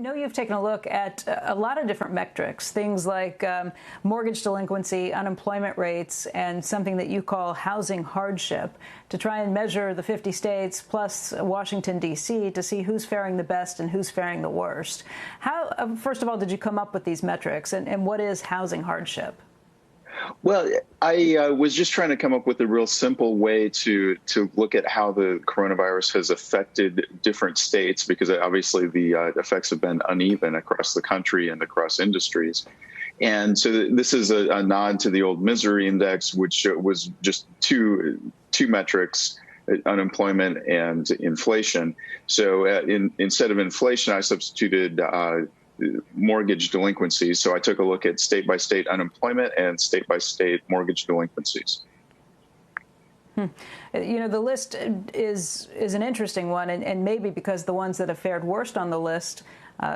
know you've taken a look at a lot of different metrics, things like mortgage delinquency, unemployment rates, and something that you call housing hardship, to try and measure the 50 states plus Washington, D.C. to see who's faring the best and who's faring the worst. How, first of all, did you come up with these metrics, and what is housing hardship? Well, I was just trying to come up with a real simple way to look at how the coronavirus has affected different states, because obviously the effects have been uneven across the country and across industries. And so this is a nod to the old misery index, which was just two metrics, unemployment and inflation. So instead of inflation, I substituted mortgage delinquencies. So I took a look at state-by-state unemployment and state-by-state mortgage delinquencies. You know, the list is an interesting one, and maybe because the ones that have fared worst on the list,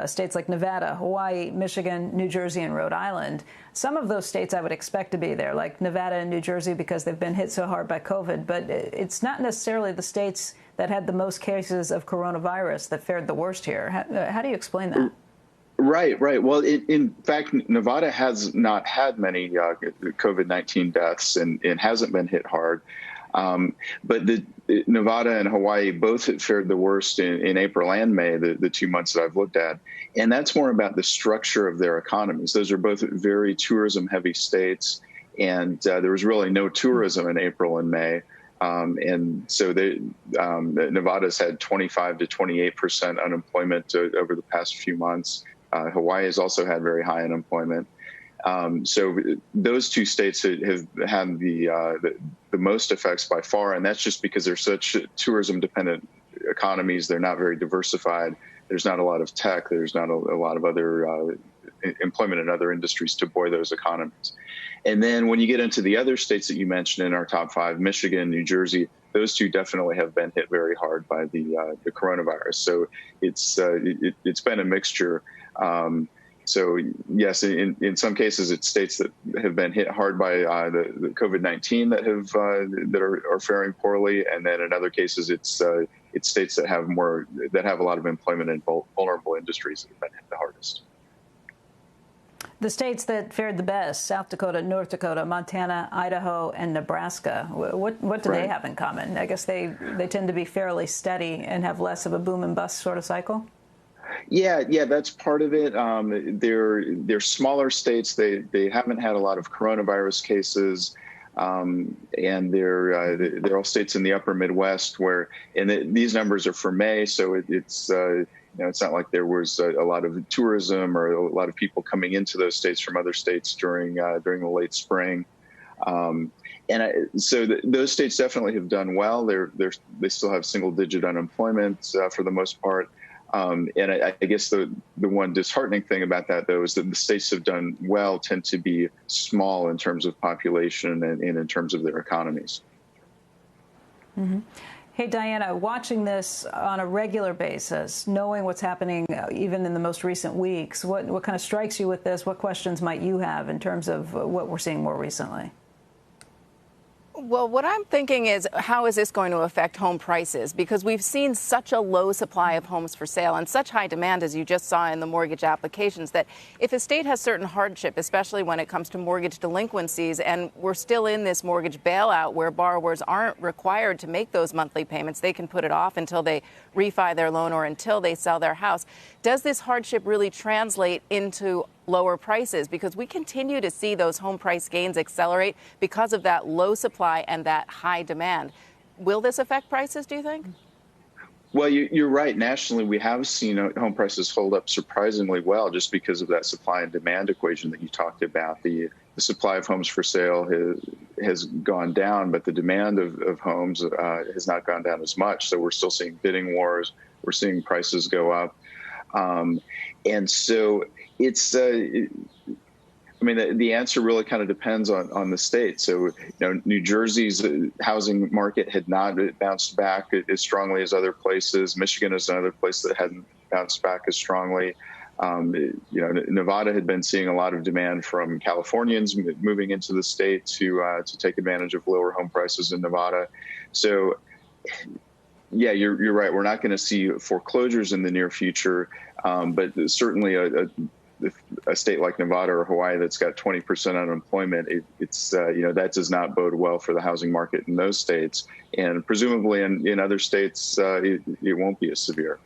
states like Nevada, Hawaii, Michigan, New Jersey, and Rhode Island. Some of those states I would expect to be there, like Nevada and New Jersey, because they've been hit so hard by COVID. But it's not necessarily the states that had the most cases of coronavirus that fared the worst here. How do you explain that? Right. Well, in fact, Nevada has not had many COVID-19 deaths and hasn't been hit hard. But Nevada and Hawaii both fared the worst in April and May, the 2 months that I've looked at. And that's more about the structure of their economies. Those are both very tourism-heavy states, and there was really no tourism in April and May. And so Nevada's had 25 to 28% unemployment over the past few months. Hawaii has also had very high unemployment. So those two states have had the most effects by far, and that's just because they're such tourism-dependent economies. They're not very diversified. There's not a lot of tech. There's not a lot of other employment in other industries to buoy those economies. And then when you get into the other states that you mentioned in our top five, Michigan, New Jersey, those two definitely have been hit very hard by the coronavirus. So it's been a mixture. So yes, in some cases, it's states that have been hit hard by the COVID-19 that are faring poorly, and then in other cases, it's states that have a lot of employment in vulnerable industries that have been hit the hardest. The states that fared the best: South Dakota, North Dakota, Montana, Idaho, and Nebraska. What do they have in common? I guess they tend to be fairly steady and have less of a boom and bust sort of cycle. Yeah, that's part of it. They're smaller states. They haven't had a lot of coronavirus cases, and they're all states in the upper Midwest these numbers are for May, so it's it's not like there was a lot of tourism or a lot of people coming into those states from other states during the late spring. So those states definitely have done well. They still have single-digit unemployment for the most part. And I guess the one disheartening thing about that, though, is that the states that have done well tend to be small in terms of population and in terms of their economies. Mm-hmm. Hey, Diana, watching this on a regular basis, knowing what's happening even in the most recent weeks, what kind of strikes you with this? What questions might you have in terms of what we're seeing more recently? Well, what I'm thinking is, how is this going to affect home prices? Because we've seen such a low supply of homes for sale and such high demand, as you just saw in the mortgage applications, that if a state has certain hardship, especially when it comes to mortgage delinquencies, and we're still in this mortgage bailout where borrowers aren't required to make those monthly payments, they can put it off until they refi their loan or until they sell their house. Does this hardship really translate into lower prices? Because we continue to see those home price gains accelerate because of that low supply and that high demand. Will this affect prices, do you think? Well, you're right. Nationally, we have seen home prices hold up surprisingly well just because of that supply and demand equation that you talked about. The supply of homes for sale has gone down, but the demand of homes has not gone down as much. So we're still seeing bidding wars. We're seeing prices go up. And so it's, the answer really kind of depends on the state. So, New Jersey's housing market had not bounced back as strongly as other places. Michigan is another place that hadn't bounced back as strongly. Nevada had been seeing a lot of demand from Californians moving into the state to take advantage of lower home prices in Nevada. So Yeah, you're right. We're not going to see foreclosures in the near future, but certainly a state like Nevada or Hawaii that's got 20% unemployment, it's that does not bode well for the housing market in those states, and presumably in other states it won't be as severe.